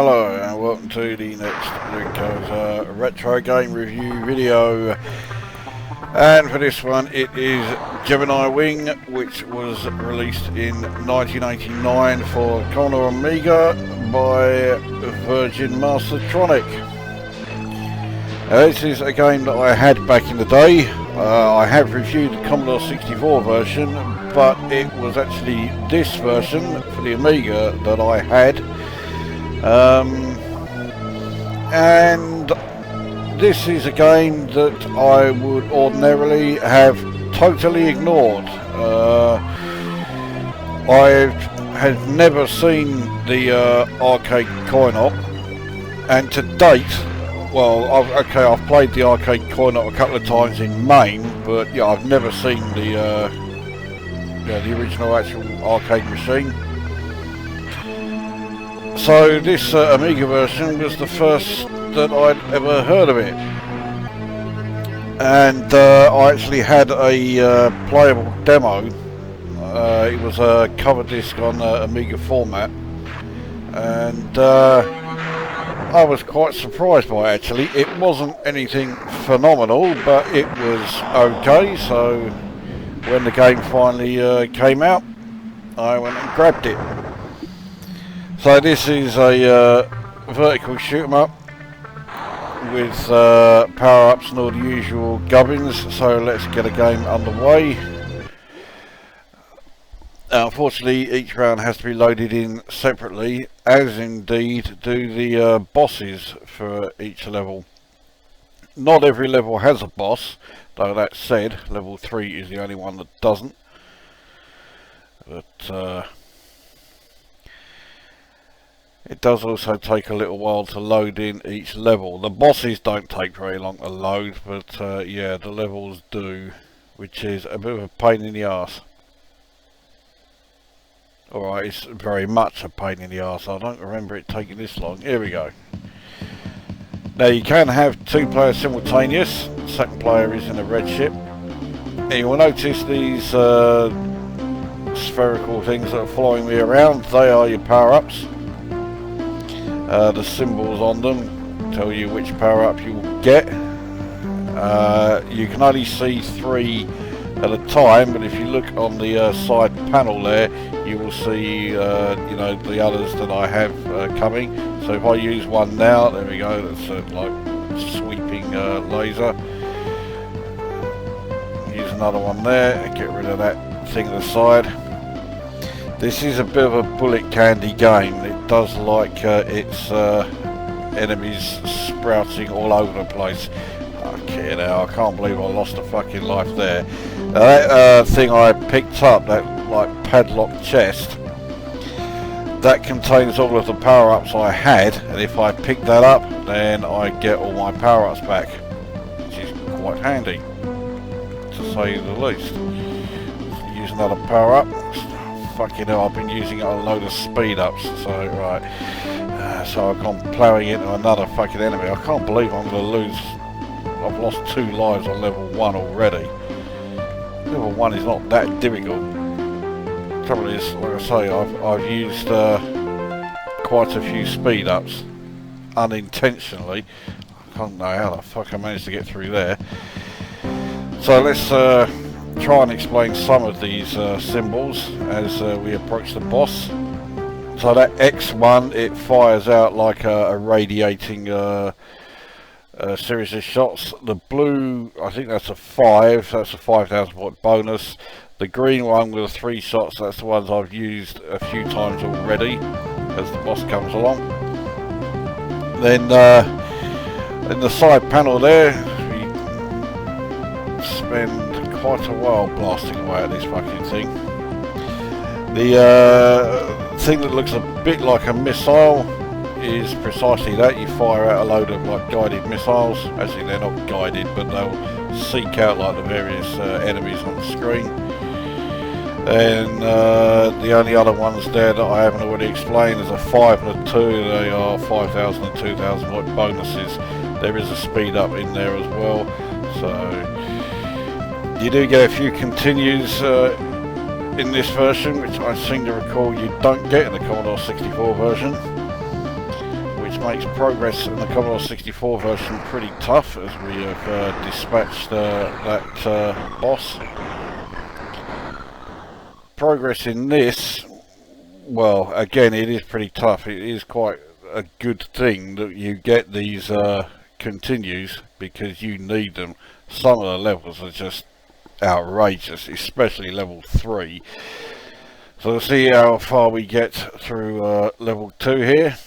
Hello and welcome to the next Lukozer retro game review video, and for this one it is Gemini Wing, which was released in 1989 for Commodore Amiga by Virgin Mastertronic. This is a game that I had back in the day. I have reviewed the Commodore 64 version, but it was actually this version for the Amiga that I had. And this is a game that I would ordinarily have totally ignored. I had never seen the arcade coin-op, and to date, well, I've played the arcade coin-op a couple of times in Maine, but yeah, I've never seen the original actual arcade machine. So this Amiga version was the first that I'd ever heard of it, and I actually had a playable demo. It was a cover disc on Amiga format, and I was quite surprised by it. Actually, it wasn't anything phenomenal, but it was okay. So when the game finally came out, I went and grabbed it. So this is a vertical shoot 'em up with power-ups and all the usual gubbins, so let's get a game underway. Unfortunately, each round has to be loaded in separately, as indeed do the bosses for each level. Not every level has a boss, though that said, level 3 is the only one that doesn't. But it does also take a little while to load in each level. The bosses don't take very long to load, but yeah, the levels do, which is a bit of a pain in the arse. Alright, it's very much a pain in the arse. I don't remember it taking this long. Here we go. Now you can have two players simultaneous. The second player is in a red ship. And you will notice these spherical things that are following me around. They are your power-ups. The symbols on them tell you which power-up you will get. You can only see 3 at a time, but if you look on the side panel there, you will see you know, the others that I have coming. So if I use one now, there we go, that's like sweeping laser. Use another one there and get rid of that thing at the side. This is a bit of a bullet candy game. It does like its enemies sprouting all over the place. Okay, now I can't believe I lost a fucking life there. That thing I picked up, that like padlock chest, that contains all of the power-ups I had, and if I pick that up, then I get all my power-ups back, which is quite handy, to say the least. Use another power-up. Fucking hell, I've been using it on a load of speed-ups, so right. So I've gone ploughing into another fucking enemy. I can't believe I'm going to lose. I've lost 2 lives on level 1 already. Level 1 is not that difficult. The trouble is, like I say, I've used quite a few speed-ups unintentionally. I don't know how the fuck I managed to get through there. So let's try and explain some of these symbols as we approach the boss. So that X1, it fires out like a radiating series of shots. The blue, I think that's a 5, that's a 5,000 point bonus. The green one with the 3 shots, that's the ones I've used a few times already as the boss comes along. Then in the side panel there, we spend quite a while blasting away at this fucking thing. The thing that looks a bit like a missile is precisely that. You fire out a load of like guided missiles. Actually, they're not guided, but they'll seek out like the various enemies on the screen. And the only other ones there that I haven't already explained is a 5 and a 2. They are 5,000 and 2,000 point bonuses. There is a speed up in there as well, so you do get a few continues in this version, which I seem to recall you don't get in the Commodore 64 version. makes progress in the Commodore 64 version pretty tough, as we have dispatched that boss. Progress in this, well, again, it is pretty tough. It is quite a good thing that you get these continues, because you need them. Some of the levels are just outrageous, especially level 3. So let's see how far we get through level 2 here.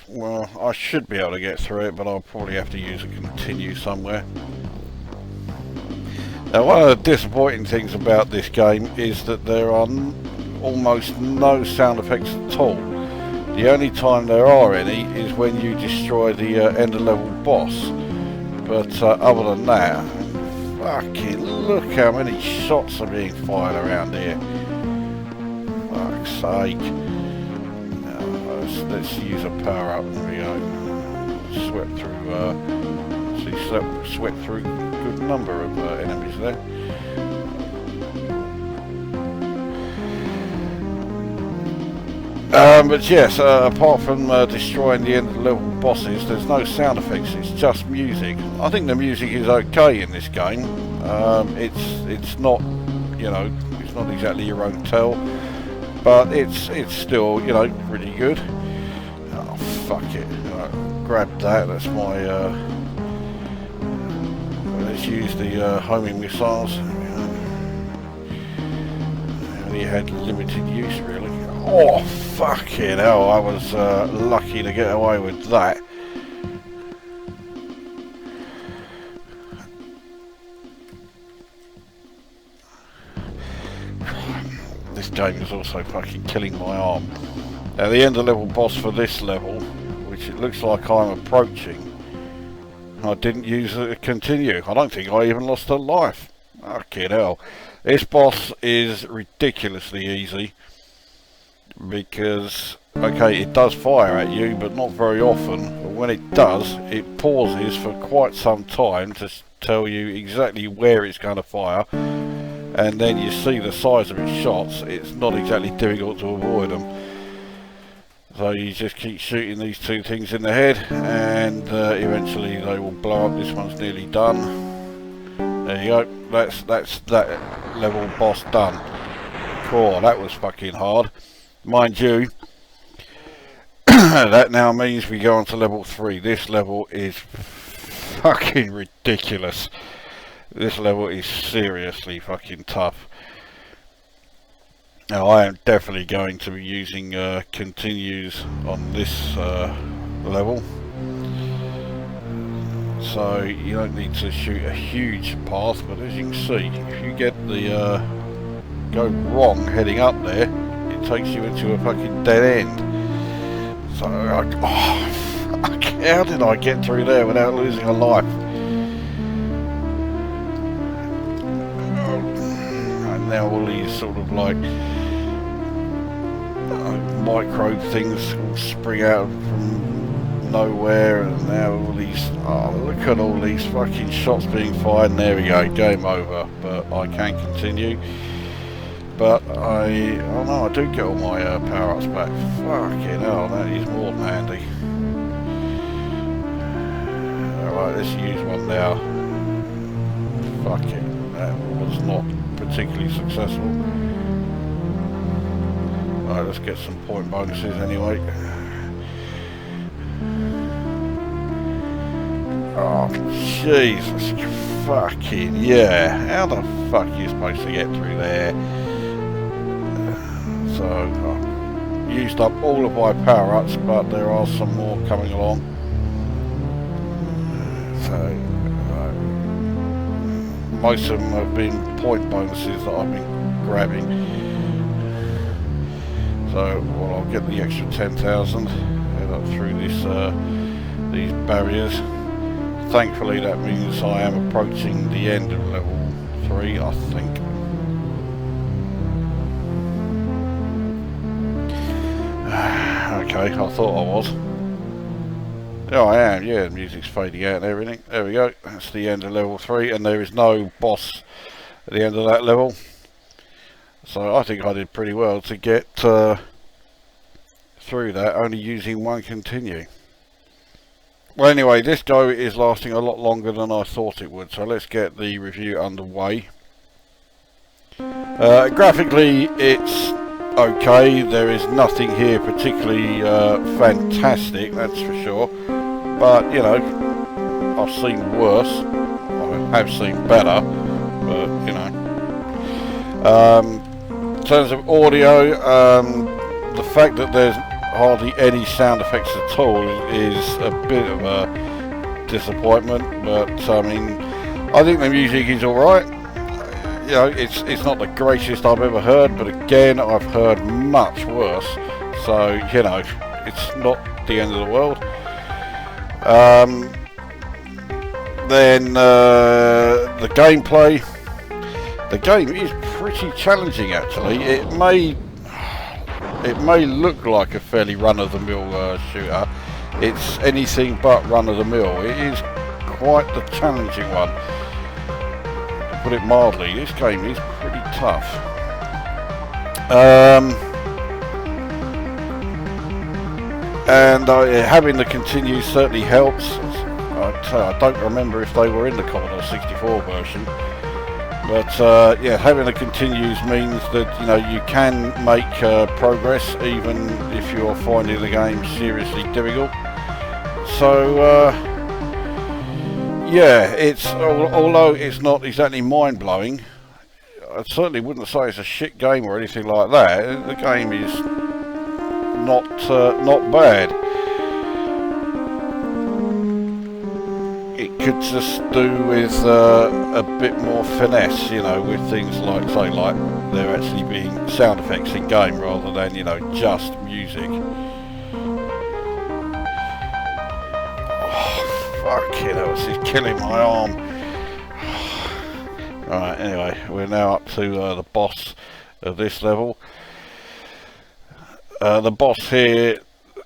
Well, I should be able to get through it, but I'll probably have to use a continue somewhere. Now, one of the disappointing things about this game is that there are almost no sound effects at all. The only time there are any is when you destroy the end of level boss. But other than that, fucking look how many shots are being fired around here. Fuck's sake. No, let's use a power up. There we go. Swept through a good number of enemies there. But yes, apart from destroying the end of the level bosses, there's no sound effects, it's just music. I think the music is okay in this game. It's not, you know, it's not exactly your own tell, but it's still, you know, pretty good. Oh, fuck it. Grab that, that's my, let's use the homing missiles. They only had limited use, really. Oh, fucking hell, I was lucky to get away with that. This game is also fucking killing my arm. At the end of level boss for this level, which it looks like I'm approaching, I didn't use a continue. I don't think I even lost a life. Fucking hell. This boss is ridiculously easy. Because, okay, it does fire at you, but not very often. But when it does, it pauses for quite some time to tell you exactly where it's going to fire. And then you see the size of its shots. It's not exactly difficult to avoid them. So you just keep shooting these two things in the head, and eventually they will blow up. This one's nearly done. There you go. That's that level boss done. Cool, that was fucking hard. Mind you, that now means we go on to level 3. This level is fucking ridiculous. This level is seriously fucking tough. Now I am definitely going to be using continues on this level. So you don't need to shoot a huge path, but as you can see, if you get the go wrong heading up there, takes you into a fucking dead end. So, oh, fuck, how did I get through there without losing a life? And now all these sort of like micro things will spring out from nowhere, and now all these, oh, look at all these fucking shots being fired, and there we go, game over. But I can continue. But oh no, I do get all my power-ups back. Fucking hell, that is more than handy. Alright, let's use one now. Fuck it, that was not particularly successful. Alright, let's get some point bonuses anyway. Oh, Jesus, fucking yeah. How the fuck are you supposed to get through there? So, I've used up all of my power-ups, but there are some more coming along. So, most of them have been point bonuses that I've been grabbing. So, well, I'll get the extra 10,000, head up through this, these barriers. Thankfully, that means I am approaching the end of level 3, I think. Okay, I thought I was. There I am, yeah, the music's fading out and everything. There we go, that's the end of level 3, and there is no boss at the end of that level. So I think I did pretty well to get through that only using one continue. Well, anyway, this go is lasting a lot longer than I thought it would, so let's get the review underway. Graphically, it's okay. There is nothing here particularly fantastic, that's for sure. But, you know, I've seen worse. I have seen better, but, you know. In terms of audio, the fact that there's hardly any sound effects at all is a bit of a disappointment, but I mean, I think the music is alright. You know, it's not the greatest I've ever heard, but again, I've heard much worse, so, you know, it's not the end of the world. Then the gameplay. The game is pretty challenging, actually. It may look like a fairly run-of-the-mill shooter. It's anything but run-of-the-mill. It is quite the challenging one. To put it mildly, this game is pretty tough. And having the continue certainly helps. I don't remember if they were in the Commodore 64 version. But yeah, having the continues means that, you know, you can make progress even if you're finding the game seriously difficult. So yeah, it's although it's not exactly mind-blowing, I certainly wouldn't say it's a shit game or anything like that. The game is not bad. It could just do with a bit more finesse, you know, with things like, say, like there actually being sound effects in game rather than, you know, just music. Oh, fucking hell, this is killing my arm. Alright, anyway, we're now up to the boss of this level. The boss here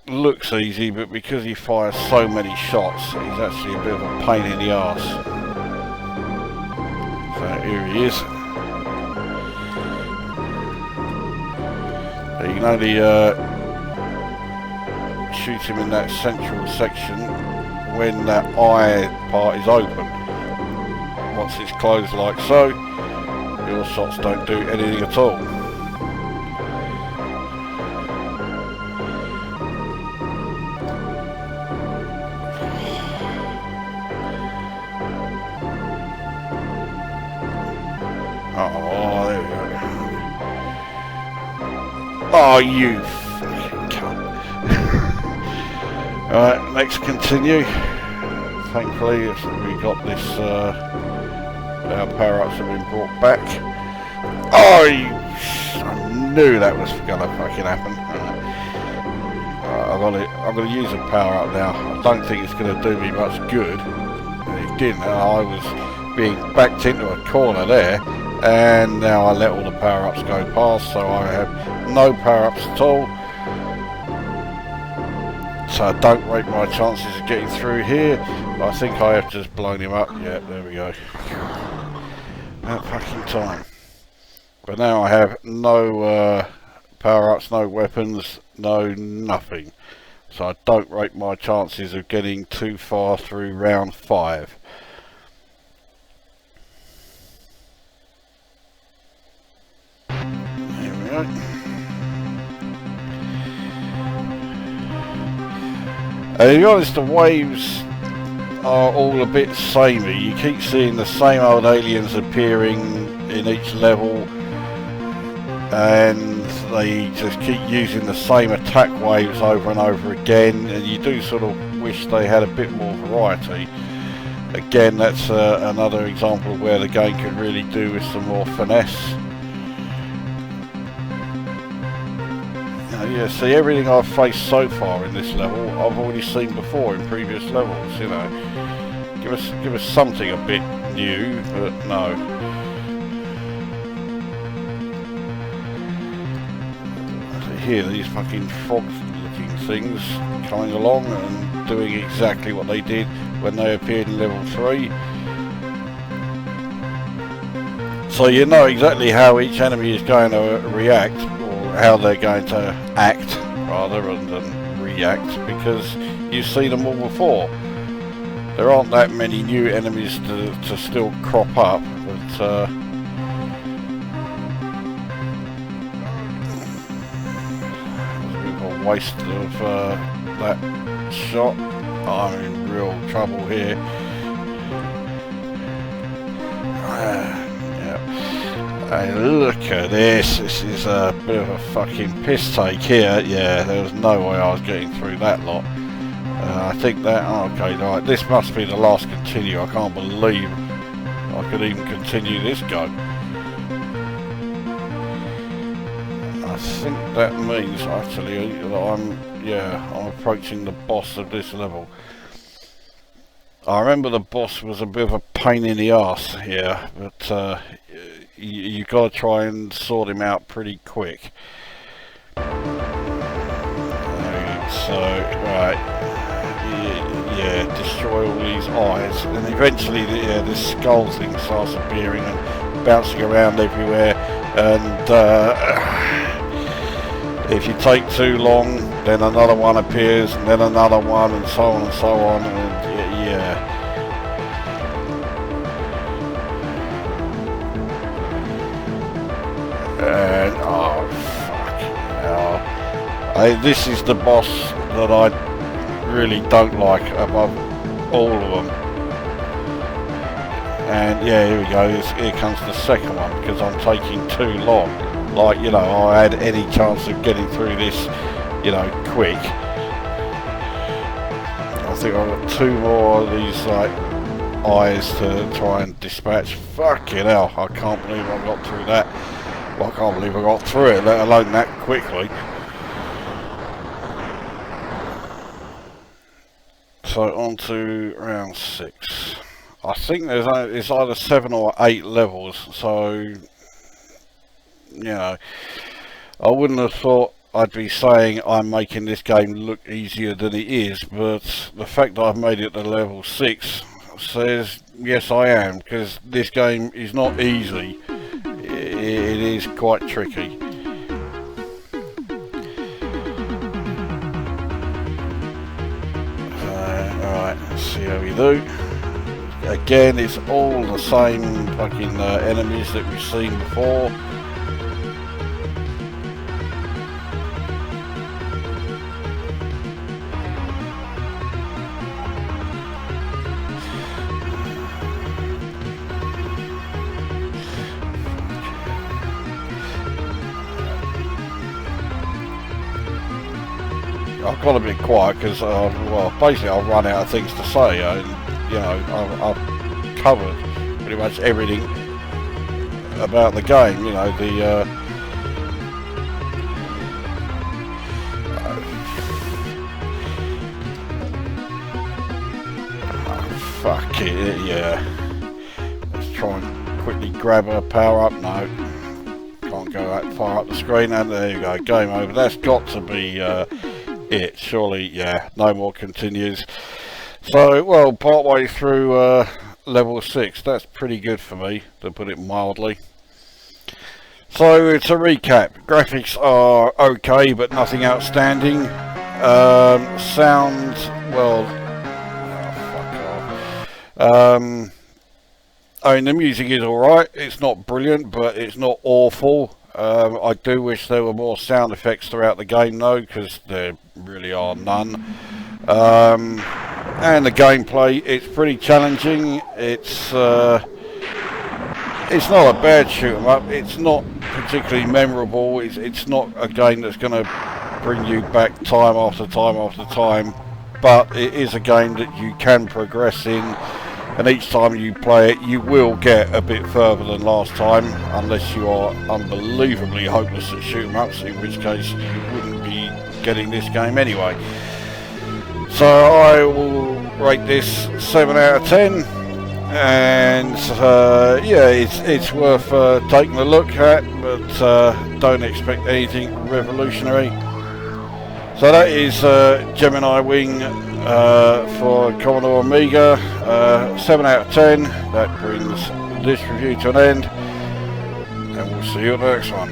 looks easy, but because he fires so many shots, he's actually a bit of a pain in the arse. So here he is. You can only shoot him in that central section when that eye part is open. Once it's closed like so, your shots don't do anything at all. Oh, there we go. Oh, you fucking cunt. Alright, let's continue. Thankfully, we got this, our power-ups have been brought back. Oh, I knew that was going to fucking happen. I'm going to use a power-up now. I don't think it's going to do me much good. It didn't. I was being backed into a corner there. And now I let all the power-ups go past, so I have no power-ups at all. So I don't rate my chances of getting through here. I think I have just blown him up. Yeah, there we go. That fucking time. But now I have no power-ups, no weapons, no nothing. So I don't rate my chances of getting too far through round 5. To be honest, the waves are all a bit samey. You keep seeing the same old aliens appearing in each level, and they just keep using the same attack waves over and over again, and you do sort of wish they had a bit more variety. Again, that's another example of where the game could really do with some more finesse. Yeah, see, everything I've faced so far in this level, I've already seen before in previous levels, you know. Give us something a bit new, but no. So here, these fucking frog-looking things coming along and doing exactly what they did when they appeared in level 3. So you know exactly how each enemy is going to react, how they're going to act, rather than react, because you've seen them all before. There aren't that many new enemies to still crop up, but a waste of that shot. I'm in real trouble here. Hey, look at this. This is a bit of a fucking piss take here. Yeah, there was no way I was getting through that lot. I think that... Oh, okay, right. This must be the last continue. I can't believe I could even continue this go. I think that means, actually, that I'm approaching the boss of this level. I remember the boss was a bit of a pain in the arse here, but you got to try and sort him out pretty quick. So, right, yeah, destroy all these eyes, and eventually this skull thing starts appearing and bouncing around everywhere, and if you take too long, then another one appears, and then another one, and so on and so on, and yeah. And oh fucking hell. This is the boss that I really don't like above all of them. And yeah, here we go, here comes the second one, because I'm taking too long. Like, you know, I had any chance of getting through this, you know, quick. I think I've got 2 more of these, like, eyes to try and dispatch. Fucking hell, I can't believe I got through that. Well, I can't believe I got through it, let alone that quickly. So on to round 6. I think it's either 7 or 8 levels, so you know, I wouldn't have thought I'd be saying I'm making this game look easier than it is, but the fact that I've made it to level 6 says yes I am, because this game is not easy. It is quite tricky. Alright, let's see how we do. Again, it's all the same fucking enemies that we've seen before. I've got a bit quiet because, well, basically I've run out of things to say, and, you know, I've covered pretty much everything about the game, you know, fuck it, yeah. Let's try and quickly grab a power up. No, can't go that far up the screen, and there you go, game over. That's got to be it, surely. Yeah, no more continues. So, well, part way through level 6, that's pretty good for me, to put it mildly. So, to recap, graphics are okay, but nothing outstanding. Sound, well, fuck off. I mean, the music is alright, it's not brilliant, but it's not awful. I do wish there were more sound effects throughout the game though, because there really are none. And the gameplay, it's pretty challenging. It's not a bad shoot 'em up. It's not particularly memorable. It's not a game that's going to bring you back time after time after time, but it is a game that you can progress in, and each time you play it you will get a bit further than last time, unless you are unbelievably hopeless at shoot 'em ups, in which case you wouldn't be getting this game anyway. So I will rate this 7 out of 10, and yeah, it's worth taking a look at, but don't expect anything revolutionary. So that is Gemini Wing for Commodore Amiga, 7 out of 10. That brings this review to an end, and we'll see you at the next one.